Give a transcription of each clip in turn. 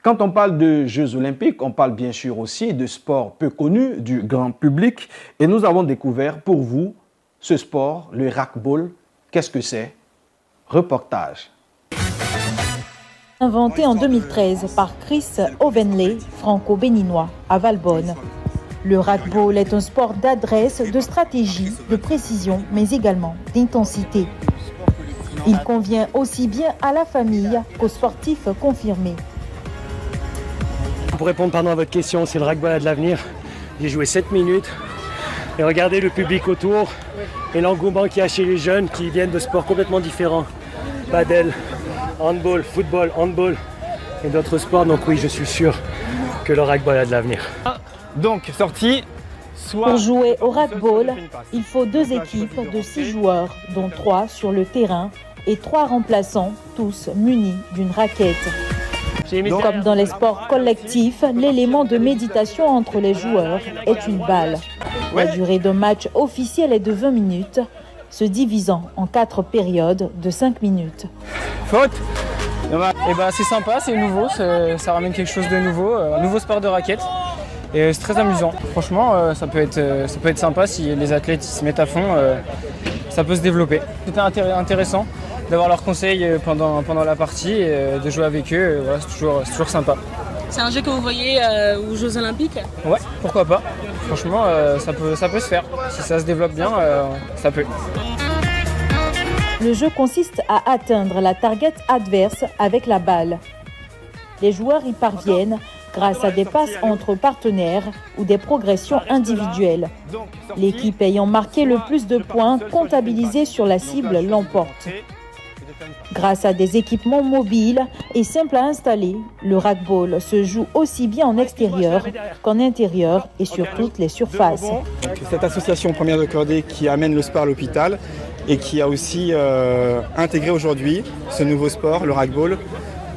Quand on parle de Jeux olympiques, on parle bien sûr aussi de sports peu connus du grand public. Et nous avons découvert pour vous ce sport, le racquetball. Qu'est-ce que c'est? Reportage. Inventé en 2013 par Chris Ovenley, franco-béninois, à Valbonne. Le racquetball est un sport d'adresse, de stratégie, de précision, mais également d'intensité. Il convient aussi bien à la famille qu'aux sportifs confirmés. Pour répondre à votre question, c'est le racquetball a de l'avenir. J'ai joué 7 minutes et regardez le public autour et l'engouement qu'il y a chez les jeunes qui viennent de sports complètement différents. Padel, handball, football, handball et d'autres sports. Donc oui, je suis sûr que le racquetball a de l'avenir. Donc, sortie. Pour jouer au racquetball, il faut 2 équipes de 6 joueurs, dont 3 sur le terrain et 3 remplaçants, tous munis d'une raquette. Comme dans les sports collectifs, l'élément de méditation entre les joueurs est une balle. La durée d'un match officiel est de 20 minutes, se divisant en 4 périodes de 5 minutes. Faute. Et bah, c'est sympa, c'est nouveau, ça ramène quelque chose de nouveau, un nouveau sport de raquette. Et c'est très amusant. Franchement, ça peut être sympa si les athlètes se mettent à fond, ça peut se développer. C'était intéressant d'avoir leurs conseils pendant la partie et de jouer avec eux. Voilà, c'est toujours sympa. C'est un jeu que vous voyez aux Jeux Olympiques? Ouais, pourquoi pas. Franchement, ça peut se faire. Si ça se développe bien, ça peut. Le jeu consiste à atteindre la target adverse avec la balle. Les joueurs y parviennent grâce à des passes entre partenaires ou des progressions individuelles. L'équipe ayant marqué le plus de points comptabilisés sur la cible l'emporte. Grâce à des équipements mobiles et simples à installer, le racquetball se joue aussi bien en extérieur qu'en intérieur et sur toutes les surfaces. Cette association Première de Cordée qui amène le sport à l'hôpital et qui a aussi intégré aujourd'hui ce nouveau sport, le racquetball,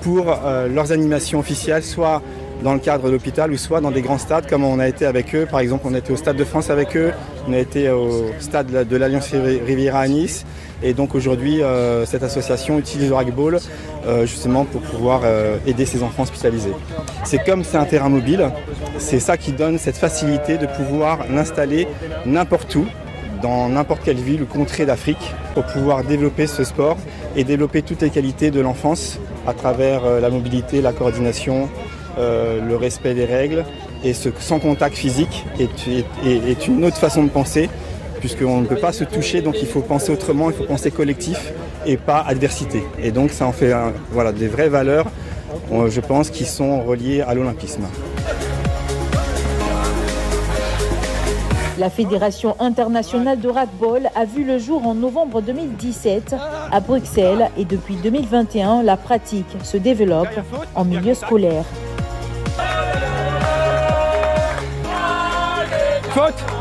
pour leurs animations officielles, soit dans le cadre de l'hôpital ou soit dans des grands stades comme on a été avec eux. Par exemple, on a été au Stade de France avec eux, on a été au stade de l'Alliance Riviera à Nice. Et donc aujourd'hui, cette association utilise le racquetball justement pour pouvoir aider ces enfants hospitalisés. C'est comme c'est un terrain mobile, c'est ça qui donne cette facilité de pouvoir l'installer n'importe où, dans n'importe quelle ville ou contrée d'Afrique, pour pouvoir développer ce sport et développer toutes les qualités de l'enfance à travers la mobilité, la coordination, le respect des règles. Et ce sans contact physique est une autre façon de penser, puisqu'on ne peut pas se toucher, donc il faut penser autrement, il faut penser collectif et pas adversité. Et donc ça en fait voilà, des vraies valeurs, je pense, qui sont reliées à l'olympisme. La Fédération internationale de racquetball a vu le jour en novembre 2017 à Bruxelles et depuis 2021, la pratique se développe en milieu scolaire. Faute.